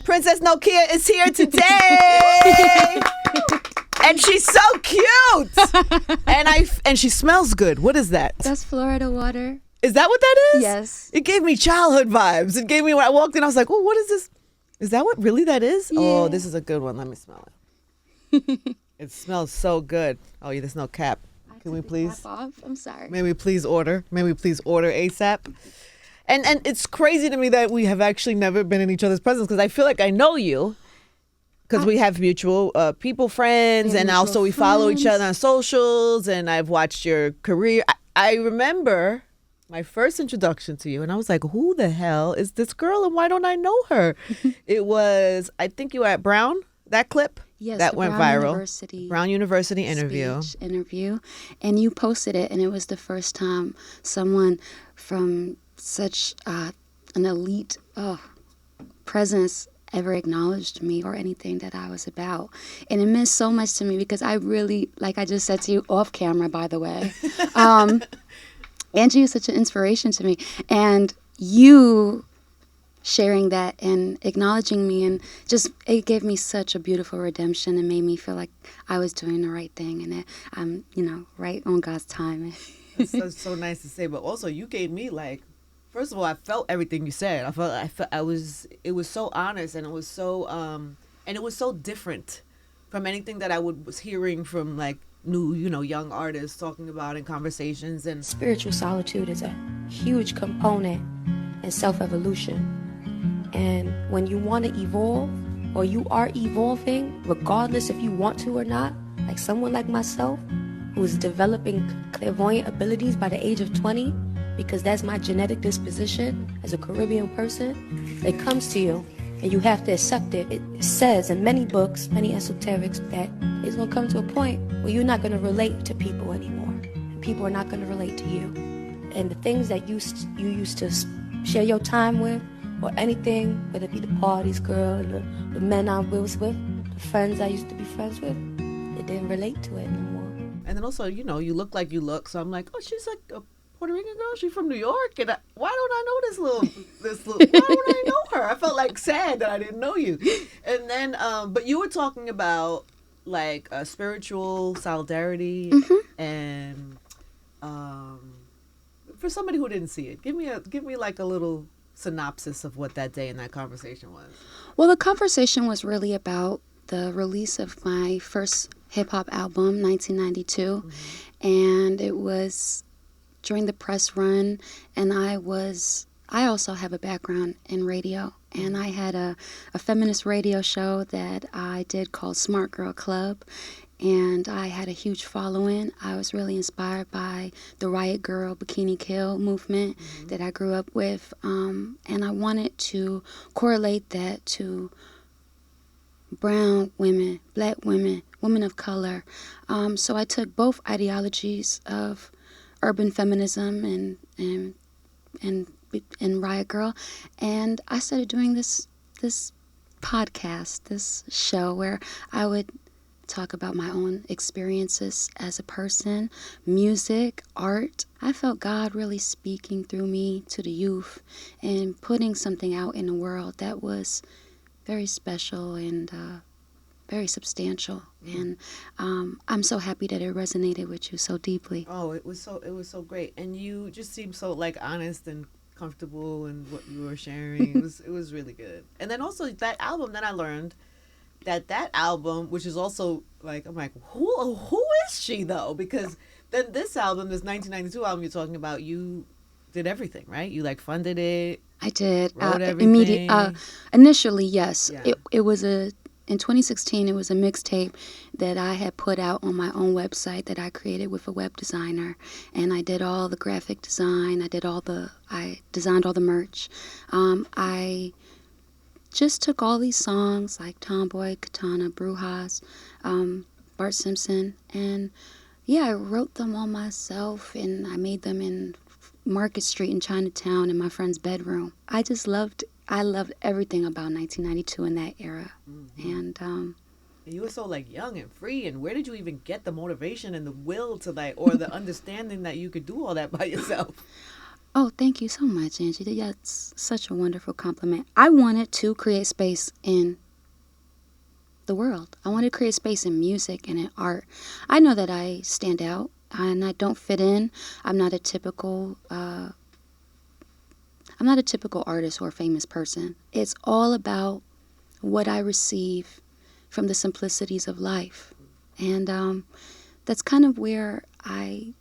Princess Nokia is here today. And she's so cute. And she smells good. What is that? That's Florida water. Is that what that is? Yes. It gave me childhood vibes. It gave me, when I walked in, I was like, oh, what is this? Is that what really that is? Yeah. Oh, this is a good one. Let me smell it. It smells so good. Oh, yeah, there's no cap. Can we please? Off. I'm sorry. May we please order? May we please order ASAP? And it's crazy to me that we have actually never been in each other's presence, because I feel like I know you because we have mutual friends, and also we follow each other on socials, and I've watched your career. I remember my first introduction to you, and I was like, who the hell is this girl, and why don't I know her? It was, I think you were at Brown, that clip? Yes, that went viral. Brown University interview. And you posted it, and it was the first time someone from such an elite presence ever acknowledged me or anything that I was about. And it meant so much to me, because I really, like I just said to you off camera, by the way, Angie is such an inspiration to me. And you sharing that and acknowledging me, and just, it gave me such a beautiful redemption and made me feel like I was doing the right thing, and that I'm, right on God's time. That's so nice to say. But also, you gave me, like, first of all, I felt everything you said. It was so honest, and it was so different from anything that I was hearing from, like, new, young artists talking about in conversations. And spiritual solitude is a huge component in self-evolution. And when you want to evolve, or you are evolving, regardless if you want to or not, like someone like myself, who is developing clairvoyant abilities by the age of 20, because that's my genetic disposition as a Caribbean person, it comes to you, and you have to accept it. It says in many books, many esoterics, that it's going to come to a point where you're not going to relate to people anymore, and people are not going to relate to you. And the things that you used to share your time with, or anything, whether it be the parties, girl, the men I was with, the friends I used to be friends with, they didn't relate to it anymore. And then also, you look like you look, so I'm like, oh, she's like a Puerto Rican girl. She's from New York, and why don't I know this little? Why don't I know her? I felt like sad that I didn't know you. And then, but you were talking about like spiritual solidarity, and for somebody who didn't see it, give me like a little synopsis of what that day and that conversation was. Well, the conversation was really about the release of my first hip-hop album, 1992, and it was during the press run, and I also have a background in radio, and I had a feminist radio show that I did called Smart Girl Club, and I had a huge following. I was really inspired by the Riot Girl Bikini Kill movement that I grew up with, and I wanted to correlate that to brown women, black women, women of color. So I took both ideologies of urban feminism and Riot Girl, and I started doing this podcast, this show where I would talk about my own experiences as a person, music, art. I felt God really speaking through me to the youth and putting something out in the world that was very special and very substantial. And I'm so happy that it resonated with you so deeply. Oh, it was so great. And you just seemed so like honest and comfortable in what you were sharing. It was really good. And then also that album, then I learned that album, which is also like, I'm like, who is she though? Because then this album, this 1992 album you're talking about, you did everything, right? You like funded it. I did. Wrote everything. Initially, yes. Yeah. It was in 2016, it was a mixtape that I had put out on my own website that I created with a web designer, and I did all the graphic design. I designed all the merch. I just took all these songs like Tomboy, Katana, Brujas, Bart Simpson, and I wrote them all myself, and I made them in Market Street in Chinatown in my friend's bedroom. I loved everything about 1992 in that era. And you were so like young and free, and where did you even get the motivation and the will to like, or the understanding that you could do all that by yourself? Oh, thank you so much, Angie. That's such a wonderful compliment. I wanted to create space in the world. I wanted to create space in music and in art. I know that I stand out and I don't fit in. I'm not a typical artist or famous person. It's all about what I receive from the simplicities of life. And that's kind of where I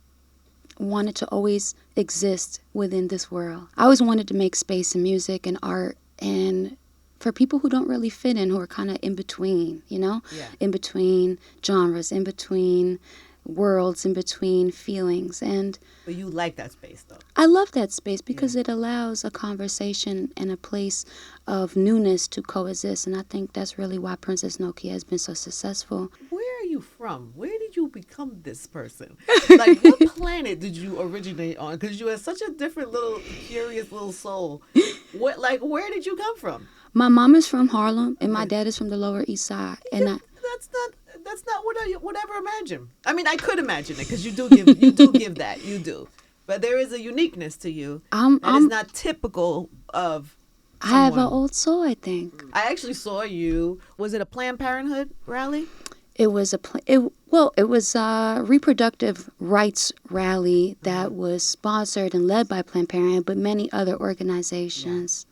wanted to always exist within this world. I always wanted to make space in music and art and for people who don't really fit in, who are kind of in between, Yeah. in between genres, in between worlds, in between feelings. And But you like that space, though. I love that space because it allows a conversation and a place of newness to coexist. And I think that's really why Princess Nokia has been so successful. Where are you from? Where did you become this person? Like, what planet did you originate on? Because you had such a different little, curious little soul. Where did you come from? My mom is from Harlem and my dad is from the Lower East Side. And That's not what I would ever imagine. I mean, I could imagine it because you do give that, you do. But there is a uniqueness to you that is not typical of someone. I have an old soul, I think. I actually saw you. Was it a Planned Parenthood rally? It was a reproductive rights rally that was sponsored and led by Planned Parenthood, but many other organizations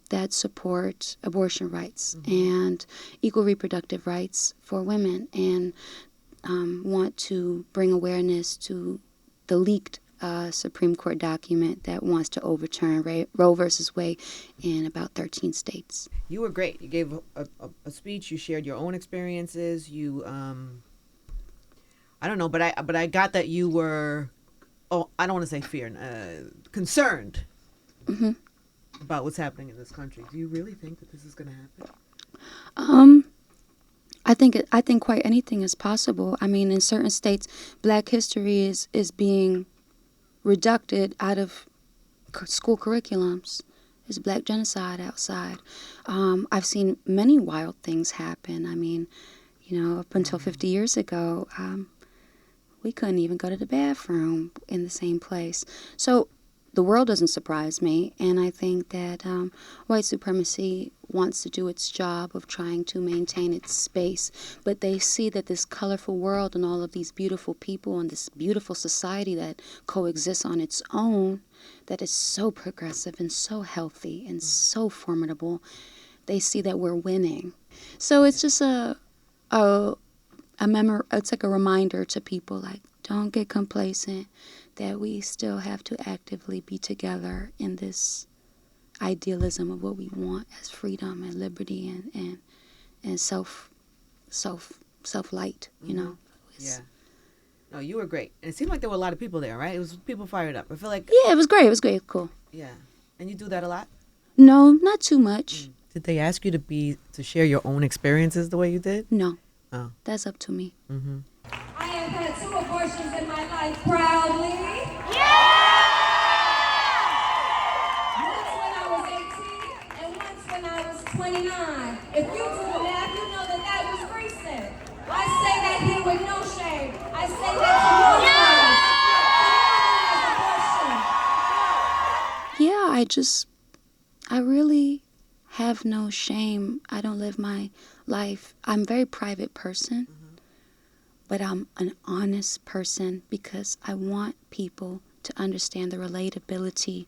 that support abortion rights and equal reproductive rights for women and want to bring awareness to the leaked Supreme Court document that wants to overturn Roe versus Wade in about 13 states. You were great. You gave a speech. You shared your own experiences. You, I don't know, but I got that you were, I don't want to say concerned about what's happening in this country. Do you really think that this is going to happen? I think quite anything is possible. I mean, in certain states, Black history is being reducted out of school curriculums. There's Black genocide outside. I've seen many wild things happen. I mean, up until 50 years ago, we couldn't even go to the bathroom in the same place. So the world doesn't surprise me, and I think that white supremacy wants to do its job of trying to maintain its space, but they see that this colorful world and all of these beautiful people and this beautiful society that coexists on its own, that is so progressive and so healthy and so formidable, they see that we're winning. So it's just it's like a reminder to people, like, don't get complacent, that we still have to actively be together in this idealism of what we want as freedom and liberty and self-light, Yeah. No, you were great. And it seemed like there were a lot of people there, right? It was people fired up. I feel like... Yeah, it was great. It was great. Cool. Yeah. And you do that a lot? No, not too much. Did they ask you to share your own experiences the way you did? No. Oh. That's up to me. Mm-hmm. I have had 2 abortions in my life proudly. Once when I was 18 and once when I was 29. If you do the math, you know that was recent. I say that here with no shame. I say that to you guys. I really have no shame. I don't live my life. I'm a very private person, but I'm an honest person because I want people to understand the relatability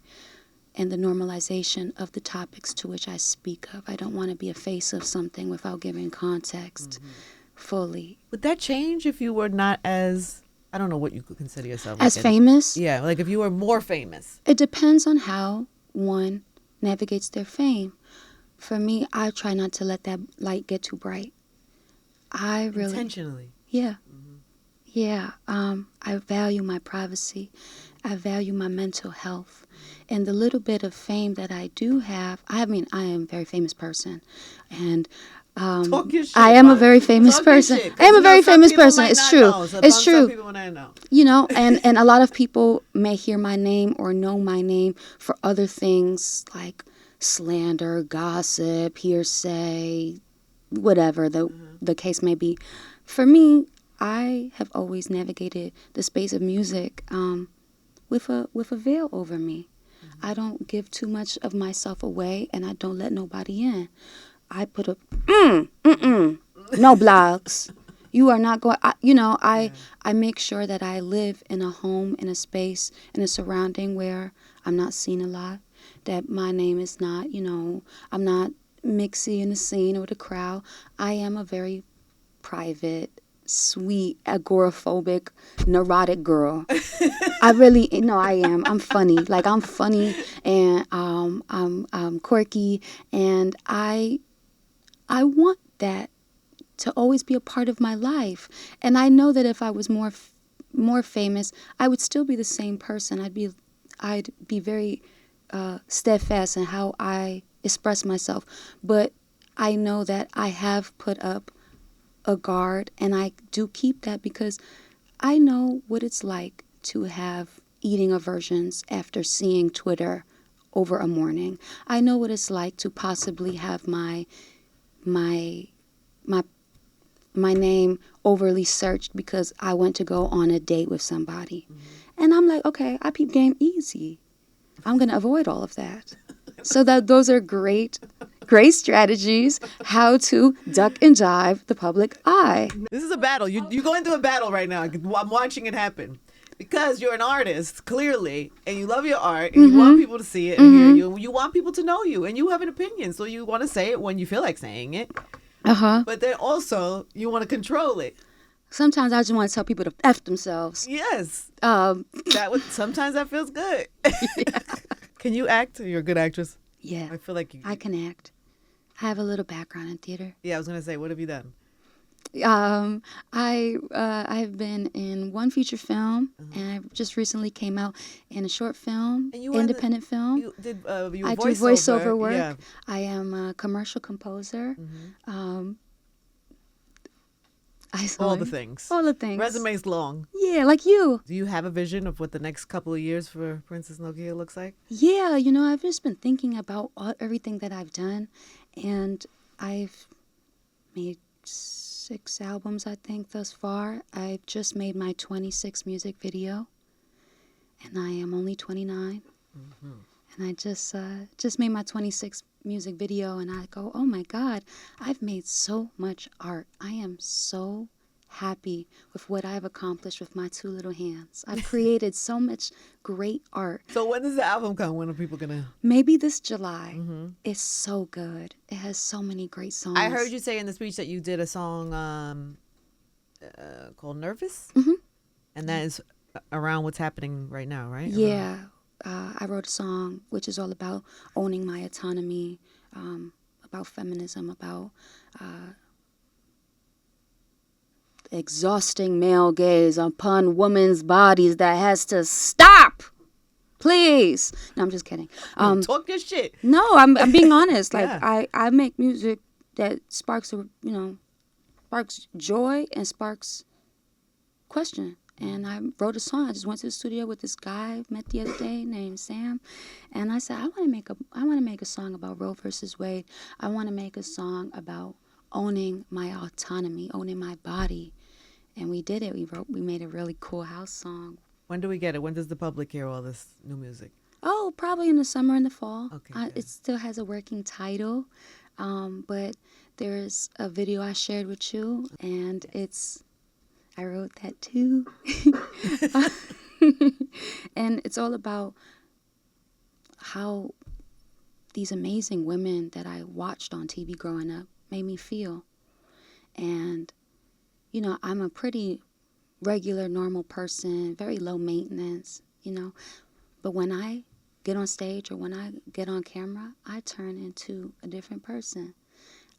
and the normalization of the topics to which I speak of. I don't want to be a face of something without giving context fully. Would that change if you were not as, I don't know what you could consider yourself As famous? Yeah, like if you were more famous. It depends on how one navigates their fame. For me, I try not to let that light get too bright. Intentionally. Yeah. Yeah. I value my privacy. I value my mental health. And the little bit of fame that I do have, I am a very famous person. And Talk your shit, I am a very famous person. I am a very famous person. It's true. It's true. Some people might know. And a lot of people may hear my name or know my name for other things like slander, gossip, hearsay, whatever the case may be. For me, I have always navigated the space of music with a veil over me. I don't give too much of myself away, and I don't let nobody in. I put up, no blogs. You are not going, I make sure that I live in a home, in a space, in a surrounding where I'm not seen a lot, that my name is not, I'm not mixy in the scene or the crowd. I am a very private, sweet, agoraphobic, neurotic girl. I am. I'm funny. Like, I'm funny, and I'm quirky, and I want that to always be a part of my life. And I know that if I was more famous, I would still be the same person. I'd be very steadfast in how I express myself. But I know that I have put up a guard, and I do keep that because I know what it's like to have eating aversions after seeing Twitter over a morning. I know what it's like to possibly have my name overly searched because I went to go on a date with somebody. Mm-hmm. And I'm like, okay, I peep game easy. I'm going to avoid all of that. So those are great strategies how to duck and dive the public eye. This is a battle. You're going through a battle right now. I'm watching it happen. Because you're an artist, clearly, and you love your art, and you want people to see it and hear you, and you want people to know you, and you have an opinion, so you want to say it when you feel like saying it. But then also, you want to control it. Sometimes I just want to tell people to F themselves. Yes. Sometimes that feels good. Yeah. Can you act? You're a good actress. Yeah. I feel like I can act. I have a little background in theater. Yeah, I was going to say, what have you done? I've been in one feature film, and I just recently came out in a short film, independent film. You did I do voiceover work. Yeah. I am a commercial composer. All the things. All the things. Resume's long. Yeah, like you. Do you have a vision of what the next couple of years for Princess Nokia looks like? Yeah, I've just been thinking about everything that I've done, and I've made 6 albums, I think, thus far. I've just made my 26th music video, and I am only 29. And I just made my 26th music video, and I go, oh my God, I've made so much art. I am so happy with what I've accomplished with my 2 little hands. I've created so much great art. So when does the album come? When are people going to? Maybe this July. It's so good. It has so many great songs. I heard you say in the speech that you did a song called Nervous? And that is around what's happening right now, right? Yeah. I wrote a song which is all about owning my autonomy, about feminism, about exhausting male gaze upon women's bodies that has to stop. Please. No, I'm just kidding. Talk your shit. No, I'm being honest. Like, Yeah. I make music that sparks joy and sparks question. And I wrote a song. I just went to the studio with this guy I met the other day named Sam, and I said, I want to make a song about Roe versus Wade. I want to make a song about owning my autonomy, owning my body. And we did it. We made a really cool house song. When do we get it? When does the public hear all this new music? Oh, probably in the summer and the fall. Okay. It still has a working title, but there's a video I shared with you, and I wrote that too. And it's all about how these amazing women that I watched on TV growing up made me feel. And, I'm a pretty regular, normal person, very low maintenance, But when I get on stage or when I get on camera, I turn into a different person.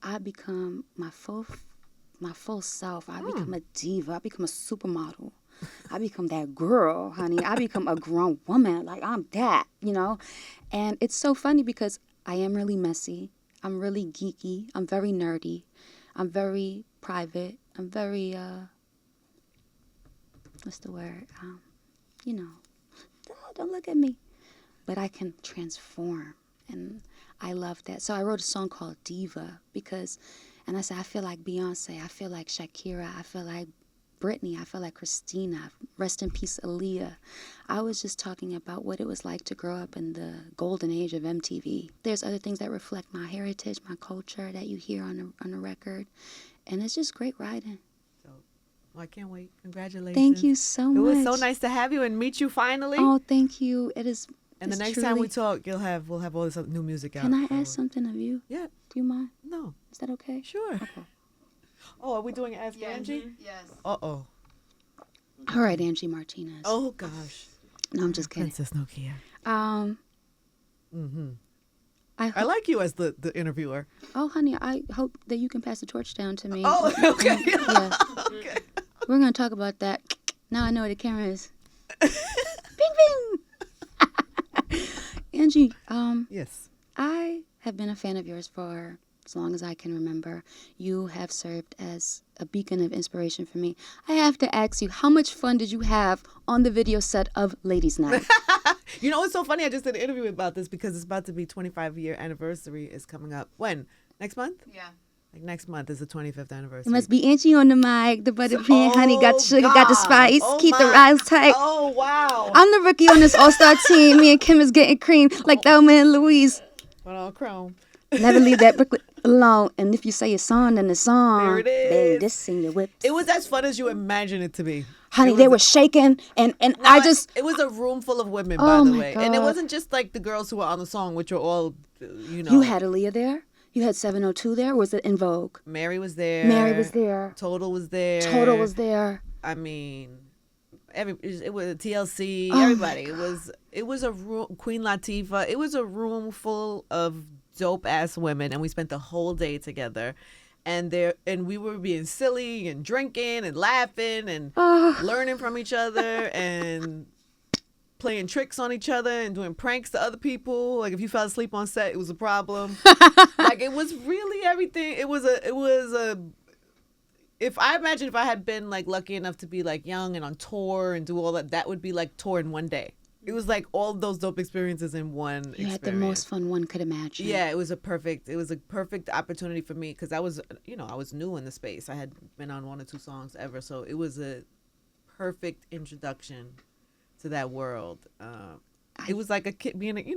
I become my full self. I become a diva. I become a supermodel. I become that girl, honey. I become a grown woman. Like, I'm that, And it's so funny because I am really messy. I'm really geeky. I'm very nerdy. I'm very private. I'm very, what's the word? Don't look at me. But I can transform. And I love that. So I wrote a song called Diva because... And I said, I feel like Beyonce. I feel like Shakira. I feel like Britney. I felt like Christina. Rest in peace, Aaliyah. I was just talking about what it was like to grow up in the golden age of MTV. There's other things that reflect my heritage, my culture that you hear on the record. And it's just great writing. Well, I can't wait. Congratulations. Thank you so much. It was so nice to have you and meet you finally. Oh, thank you. It is. And the next truly... time we talk, we'll have all this new music out. Can I ask something of you? Yeah. Do you mind? No. Is that okay? Sure. Okay. Oh, are we doing Ask Angie? Yes. Uh-oh. All right, Angie Martinez. Oh, gosh. No, I'm just kidding. Princess Nokia. Mm-hmm. I like you as the interviewer. Oh, honey, I hope that you can pass the torch down to me. Oh, okay. Yeah. Okay. We're going to talk about that. Now I know where the camera is. Bing, bing. Angie, Yes. I have been a fan of yours for as long as I can remember. You have served as a beacon of inspiration for me. I have to ask you, how much fun did you have on the video set of Ladies Night? You know, it's so funny. I just did an interview about this because it's about to be 25-year anniversary is coming up. When? Next month? Yeah. Like next month is the 25th anniversary. It must be Angie on the mic, the buttercream, honey, got the sugar, got the spice, keep the rice tight. Oh, wow. I'm the rookie on this all-star team. Me and Kim is getting cream like Thelma and Louise. Put on Chrome. Never leave that brick alone. And if you say a song, then the song. There it is. Bang, this in your whips. It was as fun as you imagine it to be. Honey, they were shaking, and I just... It was a room full of women, Oh, by the my way. And it God. wasn't just like the girls who were on the song, which were all, you know. You had Aaliyah there? You had 702 there? Or was it In Vogue? Mary was there. Mary was there. Total was there. Total was there. I mean, it was TLC. Oh, Everybody. It was a room. Queen Latifah. It was a room full of dope ass women, and we spent the whole day together. And we were being silly and drinking and laughing and learning from each other and playing tricks on each other and doing pranks to other people. Like if you fell asleep on set, it was a problem. Like it was really everything. It was a. If I had been like lucky enough to be like young and on tour and do all that, that would be like tour in one day. It was like all those dope experiences in one You experience. had the most fun one could imagine. Yeah, it was a perfect opportunity for me because I was new in the space. I had been on 1 or 2 songs ever, so it was a perfect introduction to that world. It was like a kid being, it's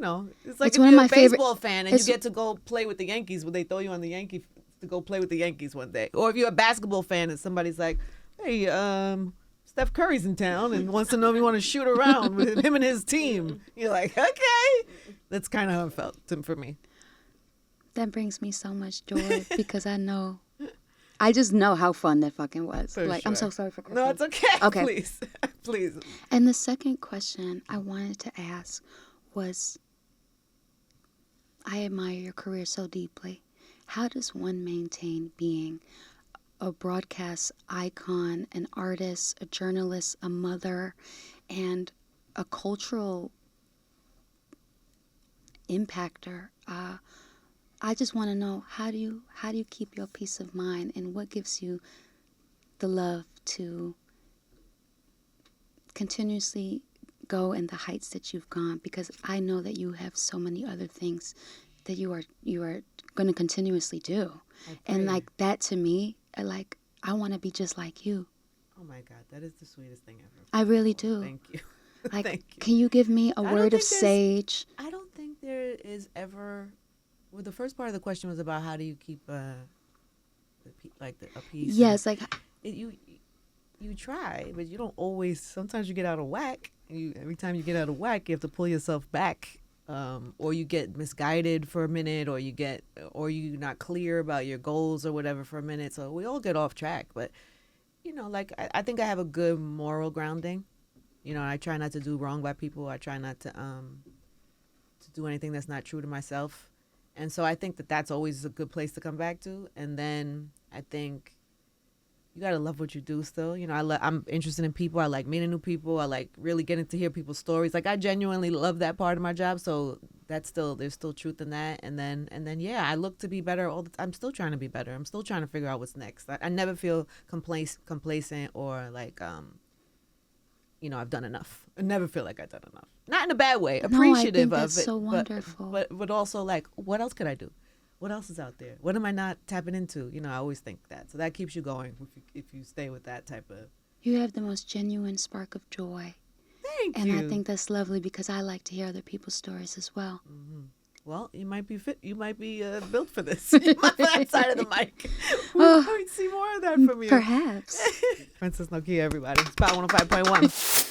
like It's if one of you're my a favorite- baseball fan and you get to go play with the Yankees, when they throw you on the Yankee to go play with the Yankees one day, or if you're a basketball fan and somebody's like, hey, Steph Curry's in town and wants to know if you want to shoot around with him and his team. You're like, okay. That's kind of how it felt for me. That brings me so much joy because I just know how fun that fucking was. For I'm so sure. sorry for cursing. No, it's okay. Okay. Please. Please. And the second question I wanted to ask was, I admire your career so deeply. How does one maintain being a broadcast icon, an artist, a journalist, a mother, and a cultural impactor? I just want to know, how do you keep your peace of mind, and what gives you the love to continuously go in the heights that you've gone? Because I know that you have so many other things that you are going to continuously do, and like that to me, I want to be just like you. Oh my God, that is the sweetest thing ever. I really do. Thank you. Like, Thank you. can you give me a word of sage? I don't think there is ever. Well, the first part of the question was about how do you keep a piece. Yes, like You try, but you don't always. Sometimes you get out of whack. Every time you get out of whack, you have to pull yourself back. Or you get misguided for a minute, or you're not clear about your goals or whatever for a minute. So we all get off track. But, I think I have a good moral grounding. I try not to do wrong by people. I try not to do anything that's not true to myself. And so I think that that's always a good place to come back to. And then I think you got to love what you do still. I'm interested in people. I like meeting new people. I like really getting to hear people's stories. Like I genuinely love that part of my job. So there's still truth in that. And then yeah, I look to be better all the time. I'm still trying to be better. I'm still trying to figure out what's next. I never feel complacent or like, I've done enough. I never feel like I've done enough. Not in a bad way. Appreciative no, I think that's of it. so wonderful. But also like, what else could I do? What else is out there? What am I not tapping into? I always think that. So that keeps you going if you stay with that type of You have the most genuine spark of joy. Thank and you. I think that's lovely because I like to hear other people's stories as well. Well, you might be fit. You might be built for this. You might be outside of the mic. We might see more of that from you. Perhaps. Princess Nokia, everybody. It's Power 105.1.